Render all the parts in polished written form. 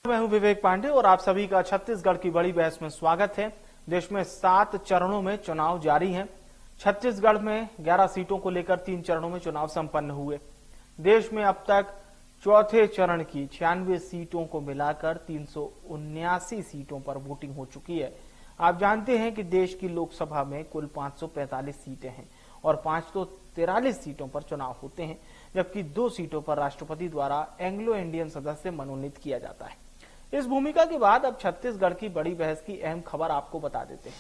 मैं हूं विवेक पांडे और आप सभी का छत्तीसगढ़ की बड़ी बहस में स्वागत है। देश में 7 चरणों में चुनाव जारी हैं। छत्तीसगढ़ में 11 सीटों को लेकर 3 चरणों में चुनाव संपन्न हुए। देश में अब तक चौथे चरण की 96 सीटों को मिलाकर 379 सीटों पर वोटिंग हो चुकी है। आप जानते हैं कि देश की लोकसभा में कुल 545 सीटें हैं और 543 सीटों पर चुनाव होते हैं, जबकि 2 सीटों पर राष्ट्रपति द्वारा एंग्लो इंडियन सदस्य मनोनीत किया जाता है। इस भूमिका के बाद अब छत्तीसगढ़ की बड़ी बहस की अहम खबर आपको बता देते हैं।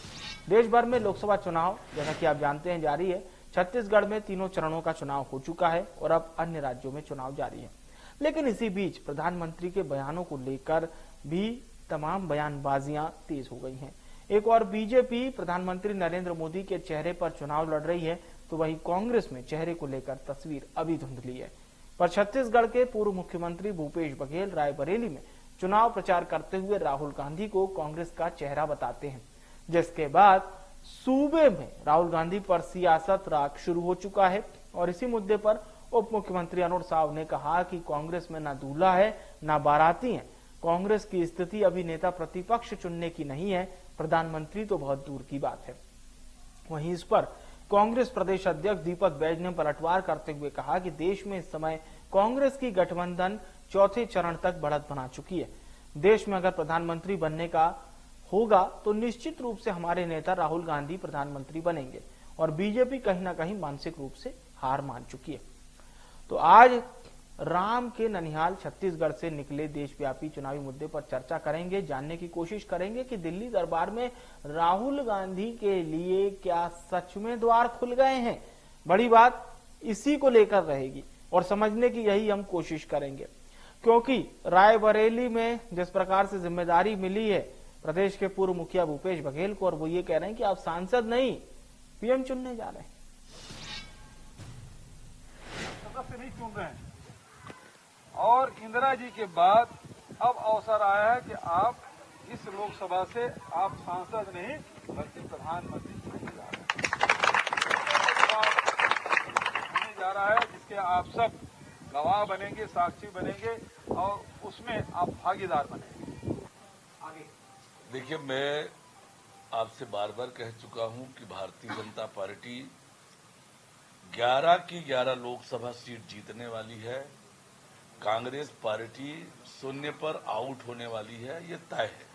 देश भर में लोकसभा चुनाव, जैसा कि आप जानते हैं, जारी है। छत्तीसगढ़ में 3 चरणों का चुनाव हो चुका है और अब अन्य राज्यों में चुनाव जारी है। लेकिन इसी बीच प्रधानमंत्री के बयानों को लेकर भी तमाम बयानबाजियां तेज हो गई हैं। एक और बीजेपी प्रधानमंत्री नरेंद्र मोदी के चेहरे पर चुनाव लड़ रही है, तो वहीं कांग्रेस में चेहरे को लेकर तस्वीर अभी धुंधली है। पर छत्तीसगढ़ के पूर्व मुख्यमंत्री भूपेश बघेल रायबरेली में चुनाव प्रचार करते हुए राहुल गांधी को कांग्रेस का चेहरा बताते हैं, जिसके बाद सूबे में राहुल गांधी पर सियासत राग शुरू हो चुका है। और इसी मुद्दे पर उप मुख्यमंत्री अरुण साव ने कहा कि कांग्रेस में ना दूल्हा है ना बाराती है। कांग्रेस की स्थिति अभी नेता प्रतिपक्ष चुनने की नहीं है, प्रधानमंत्री तो बहुत दूर की बात है। वहीं इस पर कांग्रेस प्रदेश अध्यक्ष दीपक बैज ने पलटवार करते हुए कहा कि देश में इस समय कांग्रेस की गठबंधन चौथे चरण तक बढ़त बना चुकी है। देश में अगर प्रधानमंत्री बनने का होगा तो निश्चित रूप से हमारे नेता राहुल गांधी प्रधानमंत्री बनेंगे और बीजेपी कहीं ना कहीं मानसिक रूप से हार मान चुकी है। तो आज राम के ननिहाल छत्तीसगढ़ से निकले देशव्यापी चुनावी मुद्दे पर चर्चा करेंगे, जानने की कोशिश करेंगे कि दिल्ली दरबार में राहुल गांधी के लिए क्या सच में द्वार खुल गए हैं। बड़ी बात इसी को लेकर रहेगी और समझने की यही हम कोशिश करेंगे, क्योंकि रायबरेली में जिस प्रकार से जिम्मेदारी मिली है प्रदेश के पूर्व मुखिया भूपेश बघेल को, और वो ये कह रहे हैं कि आप सांसद नहीं पीएम चुनने जा रहे हैं। सदस्य नहीं चुन रहे हैं और इंदिरा जी के बाद अब अवसर आया है कि आप इस लोकसभा से आप सांसद नहीं बल्कि प्रधानमंत्री होने जा रहा है, जिसके आप सब गवाह बनेंगे, साक्षी बनेंगे और उसमें आप भागीदार बनेंगे। आगे देखिए, मैं आपसे बार बार कह चुका हूं कि भारतीय जनता पार्टी 11 की 11 लोकसभा सीट जीतने वाली है। कांग्रेस पार्टी 0 पर आउट होने वाली है, ये तय है।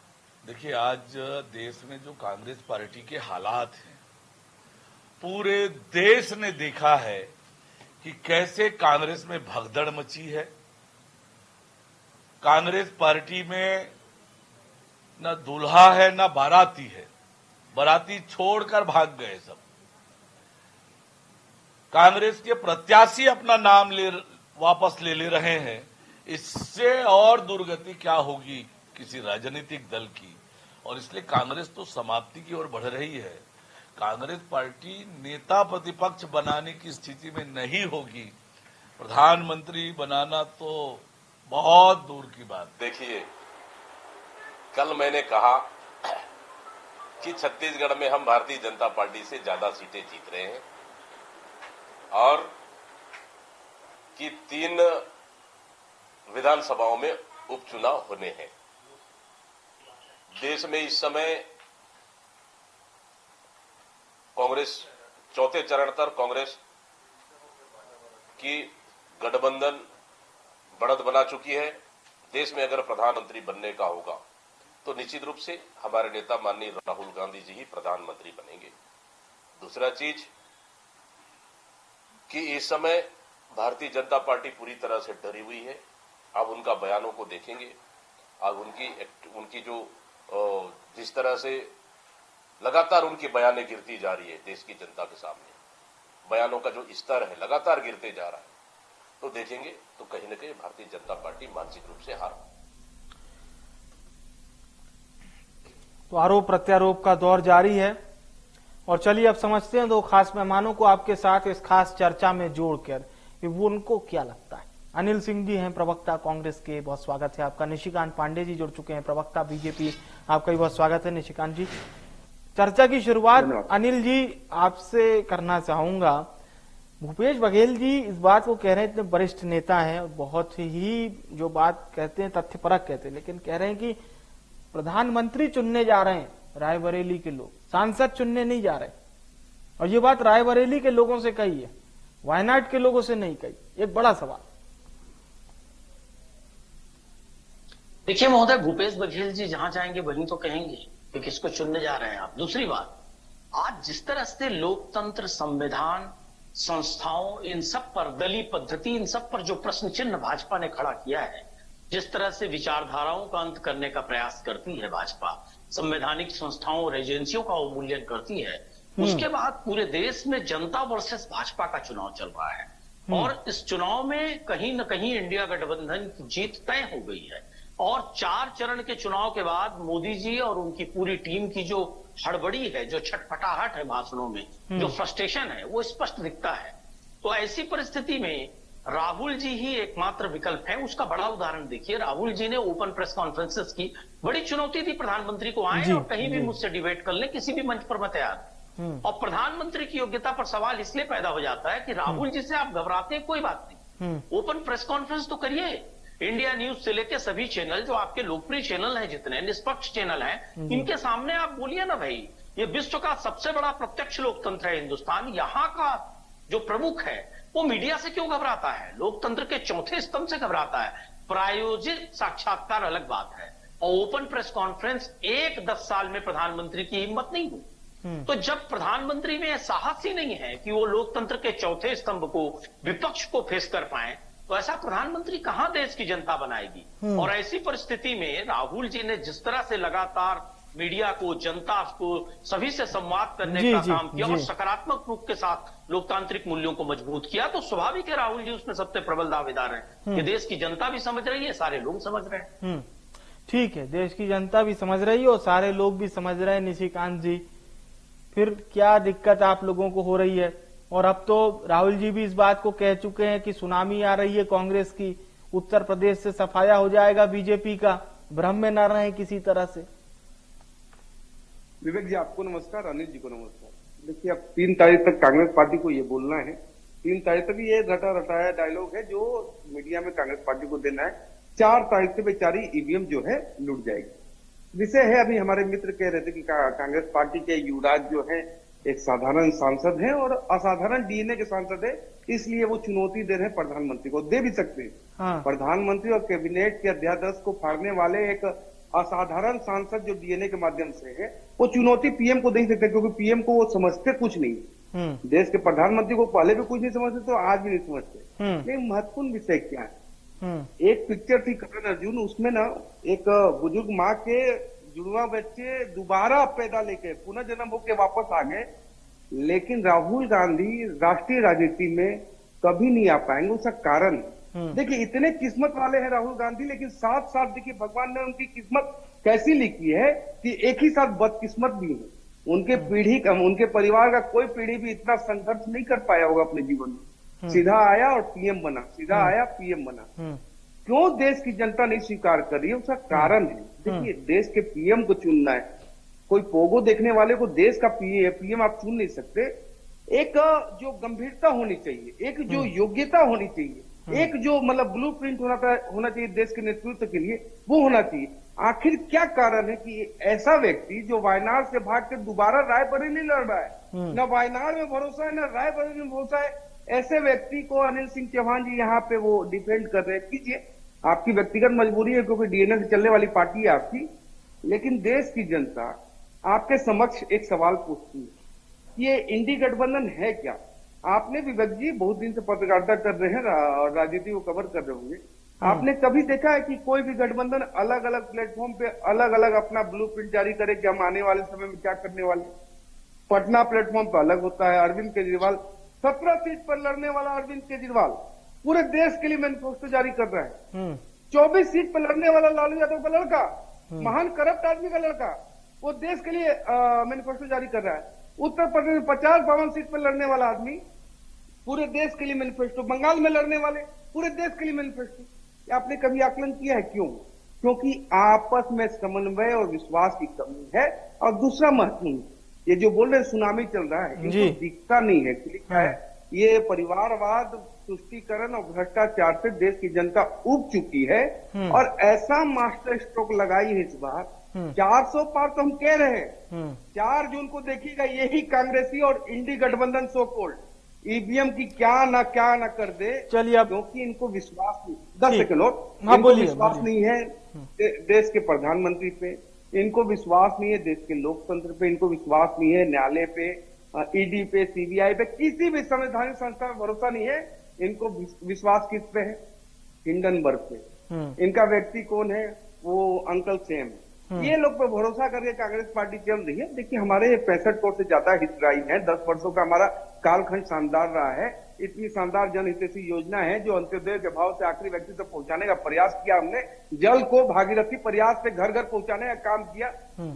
देखिए, आज देश में जो कांग्रेस पार्टी के हालात हैं, पूरे देश ने देखा है कि कैसे कांग्रेस में भगदड़ मची है। कांग्रेस पार्टी में न दूल्हा है न बाराती है, बाराती छोड़कर भाग गए सब। कांग्रेस के प्रत्याशी अपना नाम वापस ले रहे हैं। इससे और दुर्गति क्या होगी किसी राजनीतिक दल की, और इसलिए कांग्रेस तो समाप्ति की ओर बढ़ रही है। कांग्रेस पार्टी नेता प्रतिपक्ष बनाने की स्थिति में नहीं होगी, प्रधानमंत्री बनाना तो बहुत दूर की बात। देखिए, कल मैंने कहा कि छत्तीसगढ़ में हम भारतीय जनता पार्टी से ज्यादा सीटें जीत रहे हैं और कि 3 विधानसभाओं में उपचुनाव होने हैं। देश में इस समय कांग्रेस चौथे चरण तक कांग्रेस की गठबंधन बढ़त बना चुकी है। देश में अगर प्रधानमंत्री बनने का होगा तो निश्चित रूप से हमारे नेता माननीय राहुल गांधी जी ही प्रधानमंत्री बनेंगे। दूसरा चीज कि इस समय भारतीय जनता पार्टी पूरी तरह से डरी हुई है। अब उनका बयानों को देखेंगे, अब उनकी जो जिस तरह से लगातार उनकी बयानें गिरती जा रही है देश की जनता के सामने, बयानों का जो स्तर है लगातार गिरते जा रहा है, तो देखेंगे तो कहीं न कहीं भारतीय जनता पार्टी मानसिक रूप से हार। तो आरोप प्रत्यारोप का दौर जारी है और चलिए अब समझते हैं 2 खास मेहमानों को आपके साथ इस खास चर्चा में जोड़कर कि वो उनको क्या लगता है। अनिल सिंह जी हैं प्रवक्ता कांग्रेस के, बहुत स्वागत है आपका। निशिकांत पांडे जी जुड़ चुके हैं, प्रवक्ता बीजेपी, आपका भी बहुत स्वागत है निशिकांत जी। चर्चा की शुरुआत अनिल जी आपसे करना चाहूंगा भूपेश बघेल जी इस बात को कह रहे हैं, इतने वरिष्ठ नेता हैं और बहुत ही जो बात कहते हैं तथ्यपरक कहते हैं, लेकिन कह रहे हैं कि प्रधानमंत्री चुनने जा रहे हैं रायबरेली के लोग, सांसद चुनने नहीं जा रहे। और ये बात रायबरेली के लोगों से कही है, वायनाड के लोगों से नहीं कही। एक बड़ा सवाल। देखिए महोदय, भूपेश बघेल जी जहां जाएंगे वहीं तो कहेंगे कि किसको चुनने जा रहे हैं आप। दूसरी बात, आज जिस तरह से लोकतंत्र, संविधान, संस्थाओं, इन सब पर, दलीय पद्धति, इन सब पर जो प्रश्न चिन्ह भाजपा ने खड़ा किया है, जिस तरह से विचारधाराओं का अंत करने का प्रयास करती है भाजपा, संवैधानिक संस्थाओं और एजेंसियों का अवमूल्यन करती है, उसके बाद पूरे देश में जनता वर्सेस भाजपा का चुनाव चल रहा है। और इस चुनाव में कहीं न कहीं इंडिया गठबंधन की जीत तय हो गई है। और 4 चरण के चुनाव के बाद मोदी जी और उनकी पूरी टीम की जो हड़बड़ी है, जो छटपटाहट है भाषणों में, जो फ्रस्ट्रेशन है, वो स्पष्ट दिखता है। तो ऐसी परिस्थिति में राहुल जी ही एकमात्र विकल्प है। उसका बड़ा उदाहरण देखिए, राहुल जी ने ओपन प्रेस कॉन्फ्रेंसेस की, बड़ी चुनौती दी प्रधानमंत्री को, आए और कहीं भी मुझसे डिबेट कर ले, किसी भी मंच पर मैं तैयार। और प्रधानमंत्री की योग्यता पर सवाल इसलिए पैदा हो जाता है कि राहुल जी से आप घबराते हैं, कोई बात नहीं, ओपन प्रेस कॉन्फ्रेंस तो करिए। इंडिया न्यूज से लेकर सभी चैनल, जो आपके लोकप्रिय चैनल हैं, जितने निष्पक्ष चैनल हैं, इनके सामने आप बोलिए ना भाई, ये विश्व का सबसे बड़ा प्रत्यक्ष लोकतंत्र है हिंदुस्तान, यहाँ का जो प्रमुख है वो मीडिया से क्यों घबराता है? लोकतंत्र के चौथे स्तंभ से घबराता है। प्रायोजित साक्षात्कार अलग बात है, और ओपन प्रेस कॉन्फ्रेंस 1-10 साल में प्रधानमंत्री की हिम्मत नहीं हुई। तो जब प्रधानमंत्री में साहस ही नहीं है कि वो लोकतंत्र के चौथे स्तंभ को, विपक्ष को फेस कर पाए, तो ऐसा प्रधानमंत्री कहां देश की जनता बनाएगी? और ऐसी परिस्थिति में राहुल जी ने जिस तरह से लगातार मीडिया को, जनता को, सभी से संवाद करने का काम किया और सकारात्मक रूप के साथ लोकतांत्रिक मूल्यों को मजबूत किया, तो स्वाभाविक है राहुल जी उसमें सबसे प्रबल दावेदार हैं। कि देश की जनता भी समझ रही है, सारे लोग समझ रहे हैं। ठीक है, देश की जनता भी समझ रही है और सारे लोग भी समझ रहे हैं। निशिकांत जी, फिर क्या दिक्कत आप लोगों को हो रही है? और अब तो राहुल जी भी इस बात को कह चुके हैं कि सुनामी आ रही है कांग्रेस की, उत्तर प्रदेश से सफाया हो जाएगा बीजेपी का, भ्रम में न रहे किसी तरह से। विवेक जी आपको नमस्कार, अनिल जी को नमस्कार। देखिए, अब 3 तारीख तक कांग्रेस पार्टी को ये बोलना है, 3 तारीख तक ये रटा रटाया डायलॉग है जो मीडिया में कांग्रेस पार्टी को देना है। 4 तारीख से बेचारी ईवीएम जो है लूट जाएगी। विषय है, अभी हमारे मित्र कह रहे थे कि कांग्रेस पार्टी के युवराज जो है एक साधारण सांसद है और असाधारण डीएनए के सांसद है, इसलिए वो चुनौती दे रहे हैं प्रधानमंत्री को। दे भी सकते हैं। हाँ। प्रधानमंत्री और कैबिनेट के अध्यादेश को फाड़ने वाले एक असाधारण सांसद जो डीएनए के माध्यम से है, वो चुनौती पीएम को दे सकते, क्योंकि पीएम को वो समझते कुछ नहीं। देश के प्रधानमंत्री को पहले भी कुछ नहीं समझते, तो आज भी नहीं समझते। लेकिन महत्वपूर्ण विषय क्या है? एक पिक्चर थी करण अर्जुन, उसमें ना एक बुजुर्ग माँ के जुड़वा बच्चे दोबारा पैदा लेके पुनः जन्म होके वापस आ गए, लेकिन राहुल गांधी राष्ट्रीय राजनीति में कभी नहीं आ पाएंगे। उसका कारण देखिए, इतने किस्मत वाले हैं राहुल गांधी, लेकिन साथ साथ देखिए भगवान ने उनकी किस्मत कैसी लिखी है कि एक ही साथ बदकिस्मत भी है। उनके पीढ़ी का, उनके परिवार का कोई पीढ़ी भी इतना संघर्ष नहीं कर पाया होगा अपने जीवन में। सीधा आया और पीएम बना, सीधा आया पीएम बना। क्यों देश की जनता नहीं स्वीकार कर रही है? उसका कारण है, देखिए, देश के पीएम को चुनना है। कोई पोगो देखने वाले को देश का पीएम आप चुन नहीं सकते। एक जो गंभीरता होनी चाहिए, एक जो योग्यता होनी चाहिए, एक जो मतलब ब्लूप्रिंट होना चाहिए देश के नेतृत्व के लिए, वो होना चाहिए। आखिर क्या कारण है कि ऐसा व्यक्ति जो वायनाड से भाग के दोबारा रायबरेली लड़ रहा है, न वायनाड में भरोसा है, न रायबरेली में भरोसा है, ऐसे व्यक्ति को अनिल सिंह चौहान जी यहाँ पे वो डिफेंड कर रहे हैं। कीजिए, आपकी व्यक्तिगत मजबूरी है, क्योंकि डीएनए से चलने वाली पार्टी है आपकी, लेकिन देश की जनता आपके समक्ष एक सवाल पूछती है, ये इंडी गठबंधन है क्या? आपने विवेक जी बहुत दिन से पत्रकारिता कर रहे हैं और राजनीति को कवर कर रहे होंगे, आपने कभी देखा है कि कोई भी गठबंधन अलग अलग प्लेटफॉर्म पे अलग अलग अपना ब्लूप्रिंट जारी करे कि हम आने वाले समय में क्या करने वाले? पटना प्लेटफॉर्म पे अलग होता है। अरविंद केजरीवाल 17 सीट पर लड़ने वाला अरविंद केजरीवाल पूरे देश के लिए मैनिफेस्टो जारी कर रहा है। 24 सीट पर लड़ने वाला लालू यादव का लड़का, महान करप्ट आदमी का लड़का, वो देश के लिए मैनिफेस्टो जारी कर रहा है। उत्तर प्रदेश में 50-52 सीट पर लड़ने वाला आदमी पूरे देश के लिए मैनिफेस्टो, बंगाल में लड़ने वाले पूरे देश के लिए मैनिफेस्टो। आपने कभी आकलन किया है क्यों? क्योंकि आपस में समन्वय और विश्वास की कमी है। और दूसरा महत्वपूर्ण, ये जो बोल रहे सुनामी चल रहा है, इनको दिखता नहीं है। क्या है ये परिवारवाद, तुष्टीकरण और भ्रष्टाचार से देश की जनता उब चुकी है और ऐसा मास्टर स्ट्रोक लगाई है इस बार। 400 पार तो हम कह रहे हैं, 4 जून को देखिएगा यही कांग्रेसी और इंडी गठबंधन सो कोल्ड ईवीएम की क्या ना कर दे। चलिए अब क्योंकि इनको विश्वास नहीं, 10 सेकंड और, हाँ, इनको बोलिए, विश्वास बोलिए। नहीं है देश के प्रधानमंत्री पे, इनको विश्वास नहीं है देश के लोकतंत्र पे, इनको विश्वास नहीं है न्यायालय पे, ईडी पे, सीबीआई पे, किसी भी संवैधानिक संस्था में भरोसा नहीं है। इनको विश्वास किस पे है? हिंडनबर्ग पे। इनका व्यक्ति कौन है? वो अंकल सेम। ये लोग पे भरोसा करके कांग्रेस पार्टी चल रही है। देखिए हमारे 65 करोड़ से ज्यादा हितग्राही हैं, 10 वर्षों का हमारा कालखंड शानदार रहा है। इतनी शानदार जनहितैषी योजना है जो अंत्योदय के भाव से आखिरी व्यक्ति तक पहुंचाने का प्रयास किया हमने। जल को भागीरथी प्रयास से घर घर पहुंचाने का काम किया।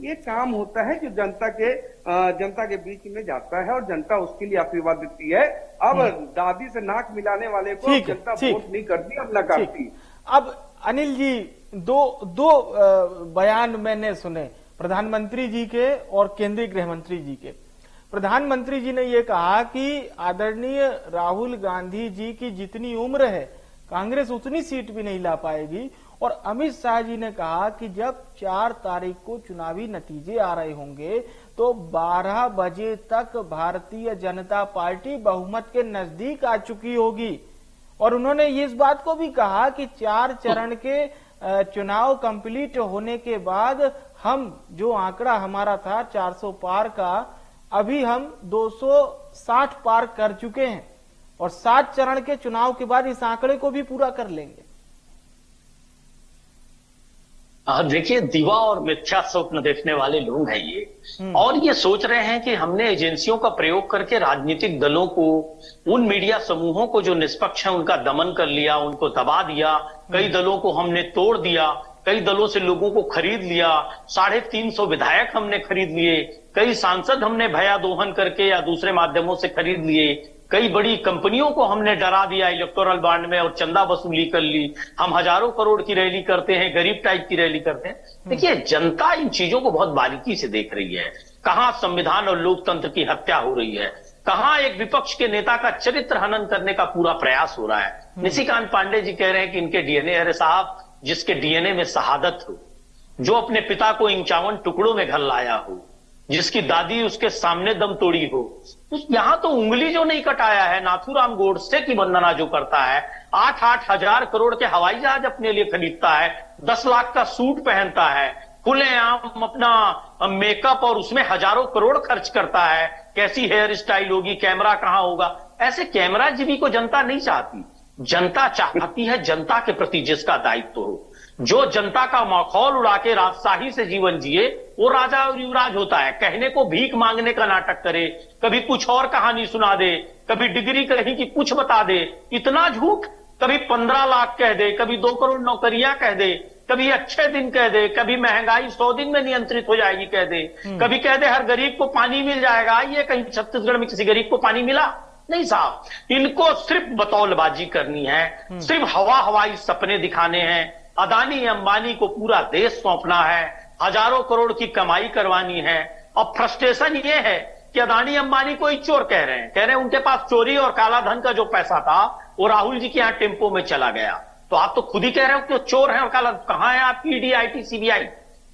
ये काम होता है जो जनता के बीच में जाता है और जनता उसके लिए आशीर्वाद देती है। अब दादी से नाक मिलाने वाले को जनता वोट नहीं करती, अब नकारती। अब अनिल जी, दो बयान मैंने सुने प्रधानमंत्री जी के और केंद्रीय गृह मंत्री जी के। प्रधानमंत्री जी ने यह कहा कि आदरणीय राहुल गांधी जी की जितनी उम्र है कांग्रेस उतनी सीट भी नहीं ला पाएगी। और अमित शाह जी ने कहा कि जब 4 तारीख को चुनावी नतीजे आ रहे होंगे तो 12 बजे तक भारतीय जनता पार्टी बहुमत के नजदीक आ चुकी होगी। और उन्होंने इस बात को भी कहा कि 4 चरण के चुनाव कंप्लीट होने के बाद हम जो आंकड़ा हमारा था 400 पार का, अभी हम 260 पार कर चुके हैं और 7 चरण के चुनाव के बाद इस आंकड़े को भी पूरा कर लेंगे। देखिए, दीवा और मिथ्या स्वप्न देखने वाले लोग हैं ये, और ये सोच रहे हैं कि हमने एजेंसियों का प्रयोग करके राजनीतिक दलों को, उन मीडिया समूहों को जो निष्पक्ष है उनका दमन कर लिया, उनको दबा दिया। कई दलों को हमने तोड़ दिया, कई दलों से लोगों को खरीद लिया, 350 विधायक हमने खरीद लिए, कई सांसद हमने भया दोहन करके या दूसरे माध्यमों से खरीद लिए, कई बड़ी कंपनियों को हमने डरा दिया इलेक्टोरल बॉन्ड में और चंदा वसूली कर ली। हम हजारों करोड़ की रैली करते हैं, गरीब टाइप की रैली करते हैं। देखिए, जनता इन चीजों को बहुत बारीकी से देख रही है। कहां संविधान और लोकतंत्र की हत्या हो रही है, कहां एक विपक्ष के नेता का चरित्र हनन करने का पूरा प्रयास हो रहा है। निशिकांत पांडे जी कह रहे हैं कि इनके डीएनए, अरे साहब, जिसके डीएनए में शहादत हो, जो अपने पिता को 51 टुकड़ों में घर लाया हो, जिसकी दादी उसके सामने दम तोड़ी हो, तो यहां तो उंगली जो नहीं कटाया है, नाथूराम गोडसे की वंदना जो करता है, 8-8 हजार करोड़ के हवाई जहाज अपने लिए खरीदता है, 10 लाख का सूट पहनता है, खुलेआम अपना मेकअप और उसमें हजारों करोड़ खर्च करता है, कैसी हेयर स्टाइल होगी, कैमरा कहां होगा, ऐसे कैमराजीवी को जनता नहीं चाहती। जनता चाहती है जनता के प्रति जिसका दायित्व हो, जो जनता का मखौल उड़ा के राजशाही से जीवन जिए, वो राजा और युवराज होता है। कहने को भीख मांगने का नाटक करे, कभी कुछ और कहानी सुना दे, कभी डिग्री कहीं की कुछ बता दे, इतना झूठ, कभी 15 लाख कह दे, कभी 2 करोड़ नौकरियां कह दे, कभी अच्छे दिन कह दे, कभी महंगाई 100 दिन में नियंत्रित हो जाएगी कह दे, कभी कह दे हर गरीब को पानी मिल जाएगा। ये कहीं छत्तीसगढ़ में किसी गरीब को पानी मिला? नहीं साहब, इनको सिर्फ बतौलबाजी करनी है, सिर्फ हवाई सपने दिखाने हैं, अदानी अंबानी को पूरा देश सौंपना है, हजारों करोड़ की कमाई करवानी है। और फ्रस्ट्रेशन ये है कि अदानी अंबानी को ही चोर कह रहे हैं उनके पास चोरी और काला धन का जो पैसा था वो राहुल जी के यहां टेम्पो में चला गया। तो आप तो खुद ही कह रहे हो कि चोर है और काला, कहां है आपकी ईडी, आईटी, सीबीआई,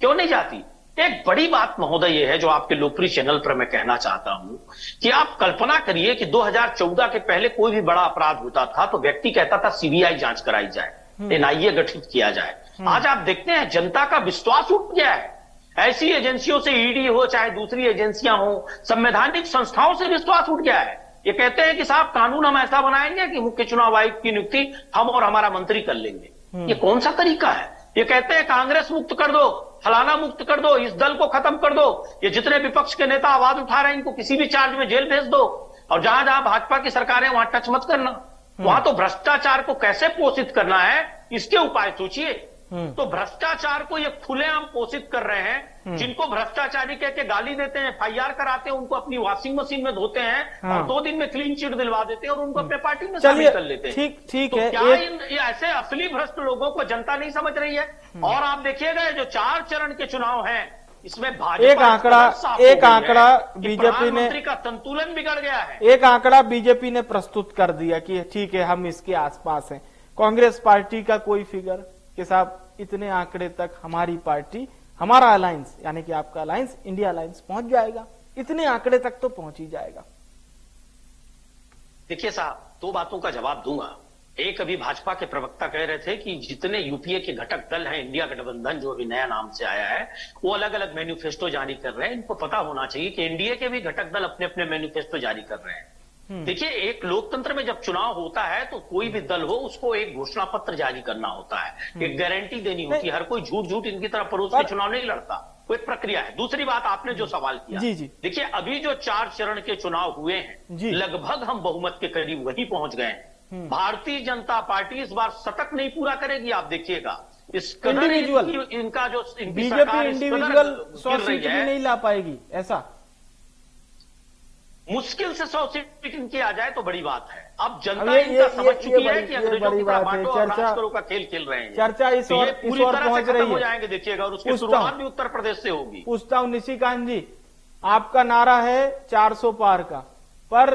क्यों नहीं जाती? एक बड़ी बात महोदय ये है जो आपके लोकप्रिय चैनल पर मैं कहना चाहता हूं कि आप कल्पना करिए कि 2014 के पहले कोई भी बड़ा अपराध होता था तो व्यक्ति कहता था सीबीआई जांच कराई जाए, एनआईए गठित किया जाए। आज आप देखते हैं जनता का विश्वास उठ गया है। ऐसी एजेंसियों से, ईडी हो चाहे दूसरी एजेंसियां हो, संवैधानिक संस्थाओं से विश्वास उठ गया है। ये कहते हैं कि साहब कानून हम ऐसा बनाएंगे कि मुख्य चुनाव आयुक्त की नियुक्ति हम और हमारा मंत्री कर लेंगे। ये कौन सा तरीका है? ये कहते हैं कांग्रेस मुक्त कर दो, फलाना मुक्त कर दो, इस दल को खत्म कर दो, ये जितने विपक्ष के नेता आवाज उठा रहे हैं इनको किसी भी चार्ज में जेल भेज दो, और जहां जहां भाजपा की सरकार है वहां टच मत करना। वहां तो भ्रष्टाचार को कैसे पोषित करना है इसके उपाय सोचिए। तो भ्रष्टाचार को ये खुलेआम पोषित कर रहे हैं। जिनको भ्रष्टाचारी कह के गाली देते हैं, एफआईआर कराते हैं, उनको अपनी वॉशिंग मशीन में धोते हैं और 2 दिन में क्लीन चिट दिलवा देते हैं और उनको अपने पार्टी में शामिल कर लेते हैं। ठीक तो है, क्या ये ऐसे असली भ्रष्ट लोगों को जनता नहीं समझ रही है? और आप देखिएगा जो 4 चरण के चुनाव हैं इसमें भाजपा एक आंकड़ा बीजेपी ने, प्रधानमंत्री का संतुलन बिगड़ गया है। एक आंकड़ा बीजेपी ने प्रस्तुत कर दिया कि ठीक है हम इसके आसपास हैं। कांग्रेस पार्टी का कोई फिगर कि साहब इतने आंकड़े तक हमारी पार्टी, हमारा अलायंस यानी कि आपका अलायंस, इंडिया अलायंस पहुंच जाएगा, इतने आंकड़े तक तो पहुंच ही जाएगा। देखिए साहब, दो बातों का जवाब दूंगा। एक, अभी भाजपा के प्रवक्ता कह रहे थे कि जितने यूपीए के घटक दल हैं, इंडिया गठबंधन जो अभी नया नाम से आया है, वो अलग अलग मैनिफेस्टो जारी कर रहे हैं। इनको पता होना चाहिए कि एनडीए के भी घटक दल अपने अपने मैनिफेस्टो जारी कर रहे हैं। देखिए, एक लोकतंत्र में जब चुनाव होता है तो कोई भी दल हो उसको एक घोषणा पत्र जारी करना होता है, एक गारंटी देनी होती है। हर कोई झूठ इनकी तरह परोस के चुनाव नहीं लड़ता, वो एक प्रक्रिया है। दूसरी बात, आपने जो सवाल किया, देखिए अभी जो 4 चरण के चुनाव हुए हैं, लगभग हम बहुमत के करीब वहीं पहुंच गए हैं। भारतीय जनता पार्टी इस बार शतक नहीं पूरा करेगी, आप देखिएगा। इस कदर इनका जो बीजेपी इंडिविजुअल 100 सीट भी नहीं ला पाएगी, ऐसा मुश्किल से 100 सीट इनकी आ जाए तो बड़ी बात है। अब जनता इनका समझ चुकी है कि अंग्रेजों की तरह बांटो और राज करो का खेल खेल रहे हैं। चर्चा इस ओर पूरी तरह से खत्म हो जाएंगे, देखिएगा। और उसकी शुरुआत भी उत्तर प्रदेश से होगी। पूछता हूं निशिकांत जी, आपका नारा है 400 पार का, पर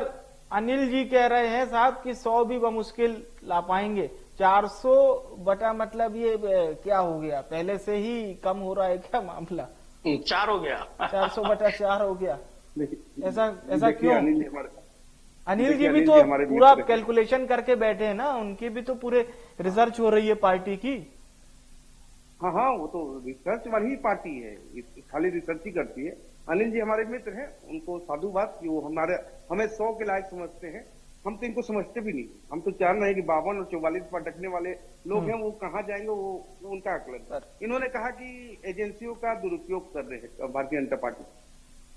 अनिल जी कह रहे हैं साहब कि 100 भी बमुश्किल ला पाएंगे। 400 बटा मतलब ये क्या हो गया, पहले से ही कम हो रहा है क्या मामला? 4 हो गया, 400 बटा 4 हो गया। ऐसा क्यों? अनिल जी भी अनिल तो जी हमारे पूरा मित्र हैं। कैलकुलेशन करके बैठे हैं ना, उनकी भी तो पूरे रिसर्च हो रही है पार्टी की। हाँ, वो तो रिसर्च वाली ही पार्टी है, खाली रिसर्च ही करती है। अनिल जी हमारे मित्र हैं, उनको साधुवाद कि वो हमें 100 के लायक समझते हैं। हम तो इनको समझते भी नहीं। हम तो चाह रहे हैं कि 52 और 44 पर अटकने वाले लोग हैं, वो कहाँ जाएंगे, वो उनका आकलन। इन्होंने कहा कि एजेंसियों का दुरुपयोग कर रहे हैं भारतीय जनता पार्टी।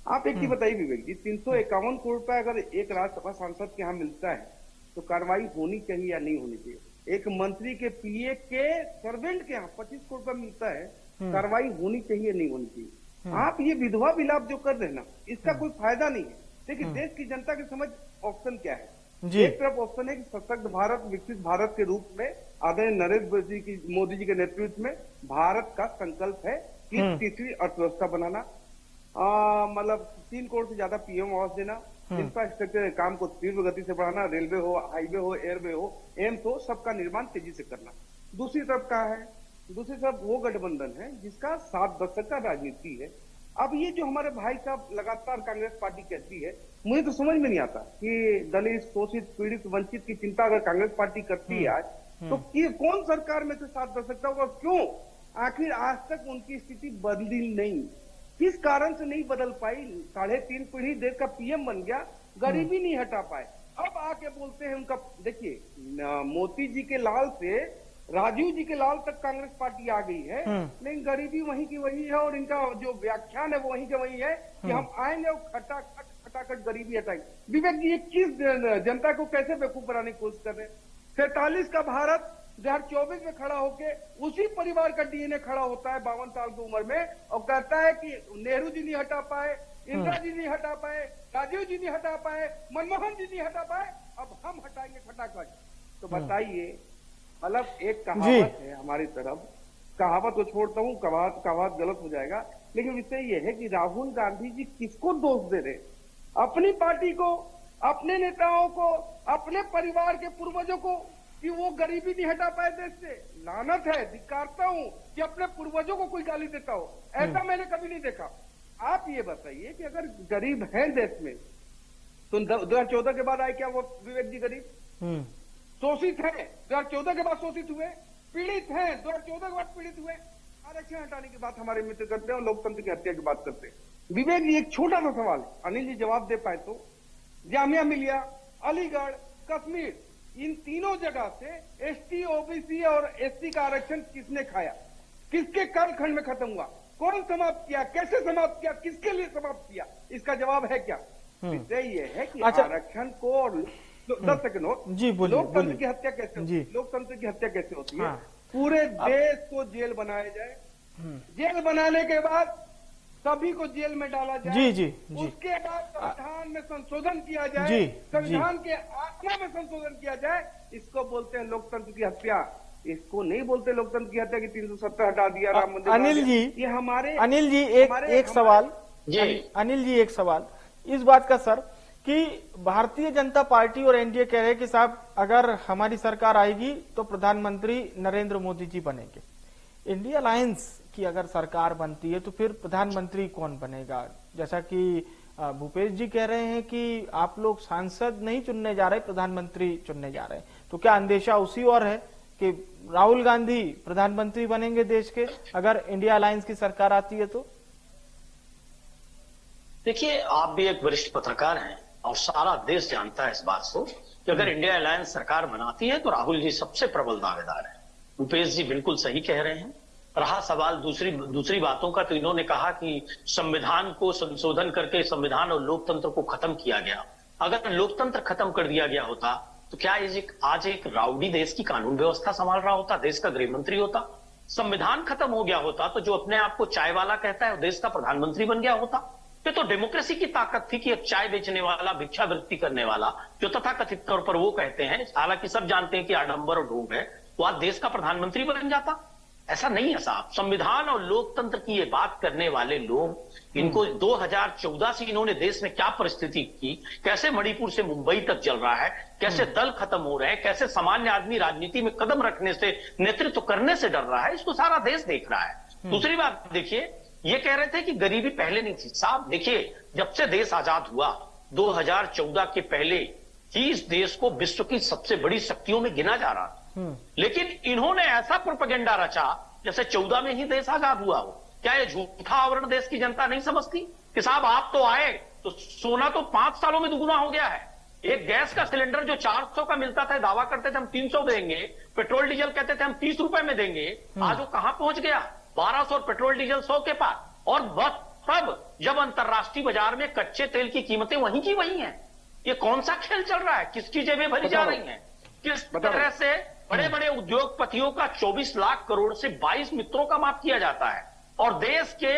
आप एक चीज बताइए विवेक जी, 351 करोड़ रुपए अगर एक राज्यसभा सांसद के यहाँ मिलता है तो कार्रवाई होनी चाहिए या नहीं होनी चाहिए? एक मंत्री के पीए के सर्वेंट के यहाँ 25 करोड़ रुपए मिलता है, कार्रवाई होनी चाहिए नहीं होनी चाहिए? आप ये विधवा विलाप जो कर रहे हैं ना, इसका कोई फायदा नहीं है। देखिए, देश की जनता की समझ ऑप्शन क्या है? एक तरफ ऑप्शन है कि सशक्त भारत, विकसित भारत के रूप में आदरणीय नरेंद्र मोदी जी के नेतृत्व में भारत का संकल्प है कि तीसरी अर्थव्यवस्था बनाना, मतलब 3 करोड़ से ज्यादा पीएम आवास देना, इंफ्रास्ट्रक्चर काम को तीव्र गति से बढ़ाना, रेलवे हो, हाईवे हो, एयरवे हो, एम्स हो, सबका निर्माण तेजी से करना। दूसरी तरफ क्या है? दूसरी तरफ वो गठबंधन है जिसका 7 दशक का राजनीति है। अब ये जो हमारे भाई साहब लगातार कांग्रेस पार्टी कहती है, मुझे तो समझ में नहीं आता कि दलित, शोषित, पीड़ित, वंचित की चिंता अगर कांग्रेस पार्टी करती है आज, तो कौन सरकार में से 7 दशक का होगा? क्यों आखिर आज तक उनकी स्थिति बदली नहीं? किस कारण से नहीं बदल पाई? 3.5 पीढ़ी देश का पीएम बन गया, गरीबी नहीं हटा पाए। अब आके बोलते हैं उनका, देखिए मोती जी के लाल से राजीव जी के लाल तक कांग्रेस पार्टी आ गई है, लेकिन गरीबी वहीं की वही है और इनका जो व्याख्यान है वो वहीं के वही है कि हम आएंगे और खटाखट गरीबी हटाएंगे। विवेक जी, ये किस जनता को कैसे बेवकूफ बनाने की कोशिश कर रहे हैं? 47 का भारत 2024 में खड़ा होके उसी परिवार का डीएनए खड़ा होता है 52 साल की उम्र में और कहता है कि नेहरू जी नहीं हटा पाए, इंदिरा जी नहीं हटा पाए, राजीव जी नहीं हटा पाए, मनमोहन जी नहीं हटा पाए, अब हम हटाएंगे खटाखट। तो बताइए, मतलब एक कहावत है हमारी तरफ, कहावत को छोड़ता हूँ, कहावत गलत हो जाएगा, लेकिन विषय ये है कि राहुल गांधी जी किसको दोष दे रहे? अपनी पार्टी को, अपने नेताओं को, अपने परिवार के पूर्वजों को कि वो गरीबी नहीं हटा पाए देश से। लानत है, धिक्कारता हूं कि अपने पूर्वजों को कोई गाली देता हो, ऐसा मैंने कभी नहीं देखा। आप ये बताइए कि अगर गरीब हैं देश में तो 2014 के बाद आए क्या वो विवेक जी गरीब? शोषित है, 2014 के बाद शोषित हुए, पीड़ित हैं, 2014 के बाद पीड़ित हुए। आरक्षण हटाने की बात हमारे मित्र करते हैं और लोकतंत्र की हत्या की बात करते हैं। विवेक जी, एक छोटा सा सवाल है, अनिल जी जवाब दे पाए तो। जामिया मिलिया, अलीगढ़, कश्मीर, इन तीनों जगह से एसटी, ओबीसी और एससी का आरक्षण किसने खाया? किसके कालखंड में खत्म हुआ? कौन समाप्त किया? कैसे समाप्त किया? किसके लिए समाप्त किया? इसका जवाब है क्या? विषय ये है कि आरक्षण को और 10 सेकंड हो, लोकतंत्र की हत्या कैसे होती है? लोकतंत्र की हत्या कैसे होती है? पूरे देश को जेल बनाया जाए, जेल बनाने के बाद सभी को जेल में डाला जाए, उसके बाद संविधान में संशोधन किया जाए, संविधान के आत्मा में संशोधन किया जाए, इसको बोलते हैं लोकतंत्र की हत्या। इसको नहीं बोलते लोकतंत्र की हत्या की 370 हटा दिया राम मंदिर। अनिल जी, ये हमारे अनिल जी एक सवाल जी। अनिल जी एक सवाल इस बात का सर कि भारतीय जनता पार्टी और एनडीए कह रहे हैं कि साहब अगर हमारी सरकार आएगी तो प्रधानमंत्री नरेंद्र मोदी जी बनेंगे। इंडिया अलायंस की अगर सरकार बनती है तो फिर प्रधानमंत्री कौन बनेगा? जैसा कि भूपेश जी कह रहे हैं कि आप लोग सांसद नहीं चुनने जा रहे, प्रधानमंत्री चुनने जा रहे हैं, तो क्या अंदेशा उसी और है कि राहुल गांधी प्रधानमंत्री बनेंगे देश के अगर इंडिया अलायंस की सरकार आती है तो? देखिए, आप भी एक वरिष्ठ पत्रकार हैं और सारा देश जानता है इस बात को कि अगर इंडिया अलायंस सरकार बनाती है तो राहुल जी सबसे प्रबल दावेदार हैं। भूपेश जी बिल्कुल सही कह रहे हैं। रहा सवाल दूसरी बातों का, तो इन्होंने कहा कि संविधान को संशोधन करके संविधान और लोकतंत्र को खत्म किया गया। अगर लोकतंत्र खत्म कर दिया गया होता तो क्या आज एक राउडी देश की कानून व्यवस्था संभाल रहा होता, देश का गृह मंत्री होता? संविधान खत्म हो गया होता तो जो अपने आप को चाय वाला कहता है वो देश का प्रधानमंत्री बन गया होता। ये तो डेमोक्रेसी की ताकत थी कि एक चाय बेचने वाला, भिक्षावृत्ति करने वाला, जो तथाकथित तौर पर वो कहते हैं, हालांकि सब जानते हैं कि आडंबर और ढोंग है, वो आज देश का प्रधानमंत्री बन जाता। ऐसा नहीं है साहब। संविधान और लोकतंत्र की ये बात करने वाले लोग, इनको 2014 से इन्होंने देश में क्या परिस्थिति की, कैसे मणिपुर से मुंबई तक जल रहा है, कैसे दल खत्म हो रहे हैं, कैसे सामान्य आदमी राजनीति में कदम रखने से, नेतृत्व करने से डर रहा है, इसको सारा देश देख रहा है। दूसरी बात देखिए, ये कह रहे थे कि गरीबी पहले नहीं थी। साहब देखिए, जब से देश आजाद हुआ 2014 के पहले ही इस देश को विश्व की सबसे बड़ी शक्तियों में गिना जा रहा था, लेकिन इन्होंने ऐसा प्रोपेगेंडा रचा जैसे 14 में ही देश आजाद हुआ हो। क्या ये झूठा आवरण देश की जनता नहीं समझती कि साहब आप तो आए तो सोना तो 5 सालों में दुगुना हो गया है। एक गैस का सिलेंडर जो 400 का मिलता था, दावा करते थे हम 300 देंगे, पेट्रोल डीजल कहते थे हम 30 रुपए में देंगे, आज वो कहां पहुंच गया? 1200 और पेट्रोल डीजल 100 के पास। और बस तब जब अंतर्राष्ट्रीय बाजार में कच्चे तेल की कीमतें वहीं की वहीं हैं। ये कौन सा खेल चल रहा है? किसकी जेबें भरी जा रही हैं? किस तरह से बड़े बड़े उद्योगपतियों का 24 लाख करोड़ से 22 मित्रों का माफ किया जाता है, और देश के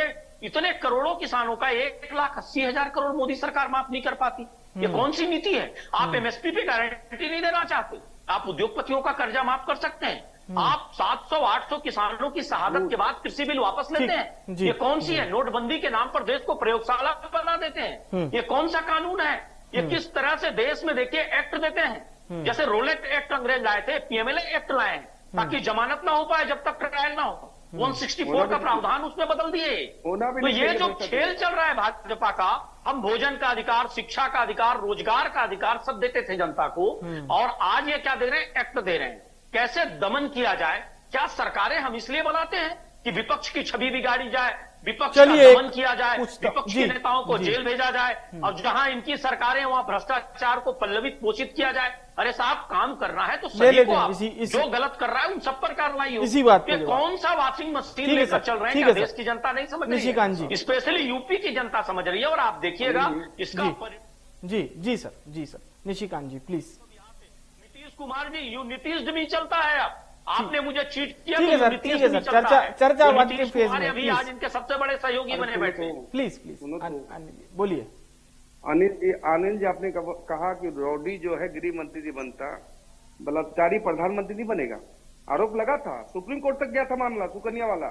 इतने करोड़ों किसानों का 1,80,000 करोड़ मोदी सरकार माफ नहीं कर पाती। ये कौन सी नीति है? आप एमएसपी पे गारंटी नहीं देना चाहते, आप उद्योगपतियों का कर्जा माफ कर सकते हैं, आप 700-800 किसानों की शहादत के बाद कृषि बिल वापस लेते हैं। ये कौन सी है? नोटबंदी के नाम पर देश को प्रयोगशाला बना देते हैं। ये कौन सा कानून है? ये किस तरह से देश में देखिए एक्ट देते हैं, जैसे रोलेट एक्ट अंग्रेज लाए थे, पीएमएलए एक्ट लाए हैं ताकि जमानत ना हो पाए जब तक ट्रायल ना हो। 164 का प्रावधान उसमें बदल दिए। तो ये जो खेल चल रहा है भाजपा का, हम भोजन का अधिकार, शिक्षा का अधिकार, रोजगार का अधिकार सब देते थे जनता को, और आज ये क्या दे रहे हैं? एक्ट दे रहे हैं। कैसे दमन किया जाए? क्या सरकारें हम इसलिए बनाते हैं कि विपक्ष की छवि बिगाड़ी जाए, विपक्ष का दमन किया जाए, विपक्ष के नेताओं को जेल भेजा जाए, और जहां इनकी सरकारें वहां भ्रष्टाचार को पल्लवित पोषित किया जाए। अरे साहब, काम करना है तो सभी को आप, जो गलत कर रहा है उन सब पर कार्रवाई हो। इसी बात पे कौन सा वॉशिंग मशीन लेकर चल रहे हैं? क्या देश की जनता नहीं समझ रही है? स्पेशली यूपी की जनता समझ रही है, और आप देखिएगा इसका जी सर निशिकांत जी प्लीज। नीतीश कुमार जी, नीतीश भी चलता है। अब आपने मुझे चीट किया, ठीक है सर, चर्चा वाक्य फेज में अभी आज इनके सबसे बड़े सहयोगी बने बैठे। प्लीज बोलिए। अनिल जी, आपने कहा कि रॉडी जो है गृह मंत्री नहीं बनता, बलात्कारी प्रधानमंत्री नहीं बनेगा। आरोप लगा था, सुप्रीम कोर्ट तक गया था मामला सुकन्या वाला।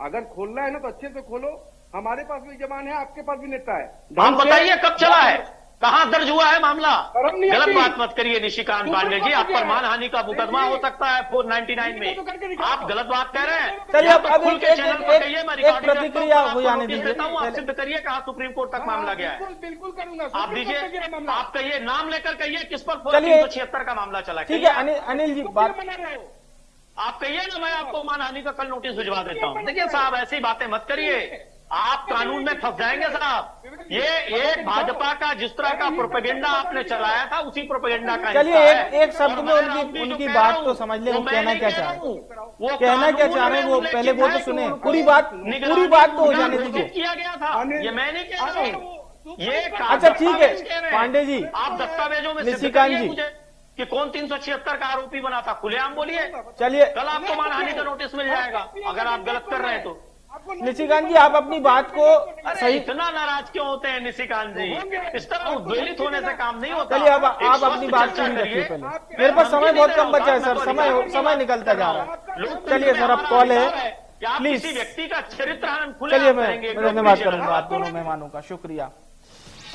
अगर खोलना है ना तो अच्छे से खोलो, हमारे पास भी जबान है, आपके पास भी नेता है। हम बताइए कब चला है, कहां दर्ज हुआ है मामला? गलत बात मत करिए निशिकांत पांडे जी, आप पर मानहानि का मुकदमा हो सकता है 499 में। आप गलत बात कह रहे हैं। चलिए अब खुल के चैनल पर कहिए, मैं रिकॉर्डिंग प्रतिक्रिया हो जाने दीजिए। देता हूं, आप सिद्ध करिए कहां सुप्रीम कोर्ट तक मामला गया है। बिल्कुल करूंगा। आप दीजिए, आप कहिए, नाम लेकर कहिए किस पर 376 का मामला चला। ठीक है अनिल जी, बात आप कहिए ना, मैं आपको मानहानि का कल नोटिस भिजवा देता हूं। देखिए साहब, ऐसी बातें मत करिए, आप कानून में फंस जाएंगे साहब। ये एक भाजपा का जिस तरह का प्रोपेगेंडा आपने चलाया था, उसी प्रोपेगेंडा का चलिए एक शब्द में उनकी बात तो समझ ले, वो कहना क्या चाह रहे हैं, वो कहना क्या चाह रहे हैं, वो पहले वो तो सुने, पूरी बात तो हो जाने दीजिए। किया गया था, ये मैं नहीं कह रहा हूँ, ये अच्छा ठीक है पांडे जी, आप दस्तावेजों में निशिकांत जी कि कौन 376 का आरोपी बना था, खुलेआम बोलिए। चलिए कल आपको मानहानि का नोटिस मिल जाएगा अगर आप गलत कर रहे हैं तो। निशिकांत जी, आप अपनी बात को सही, इतना नाराज क्यों होते हैं निशिकांत जी? इस तरह उद्वेलित होने से काम नहीं होता। चलिए अब आप अपनी बात पूरी रखिए पहले, मेरे पास समय बहुत कम बचा है सर, समय निकलता जा रहा है। चलिए सर, अब कॉल है, प्लीज किसी व्यक्ति का चरित्र हनन चलिए मैं धन्यवाद करूंगा आप दोनों मेहमानों का, शुक्रिया।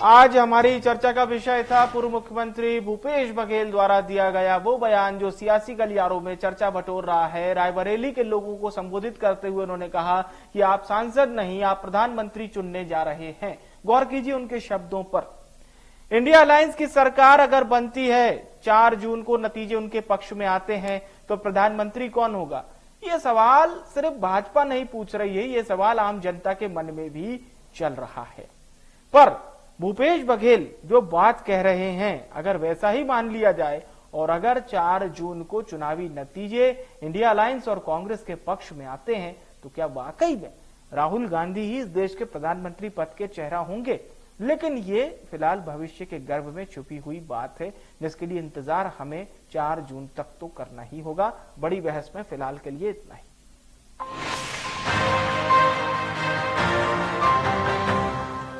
आज हमारी चर्चा का विषय था पूर्व मुख्यमंत्री भूपेश बघेल द्वारा दिया गया वो बयान जो सियासी गलियारों में चर्चा बटोर रहा है। रायबरेली के लोगों को संबोधित करते हुए उन्होंने कहा कि आप सांसद नहीं, आप प्रधानमंत्री चुनने जा रहे हैं। गौर कीजिए उनके शब्दों पर। इंडिया अलायंस की सरकार अगर बनती है, 4 जून को नतीजे उनके पक्ष में आते हैं, तो प्रधानमंत्री कौन होगा? ये सवाल सिर्फ भाजपा नहीं पूछ रही है, ये सवाल आम जनता के मन में भी चल रहा है। पर भूपेश बघेल जो बात कह रहे हैं, अगर वैसा ही मान लिया जाए और अगर 4 जून को चुनावी नतीजे इंडिया अलायंस और कांग्रेस के पक्ष में आते हैं, तो क्या वाकई में राहुल गांधी ही इस देश के प्रधानमंत्री पद के चेहरा होंगे? लेकिन ये फिलहाल भविष्य के गर्भ में छुपी हुई बात है, जिसके लिए इंतजार हमें 4 जून तक तो करना ही होगा। बड़ी बहस में फिलहाल के लिए इतना ही।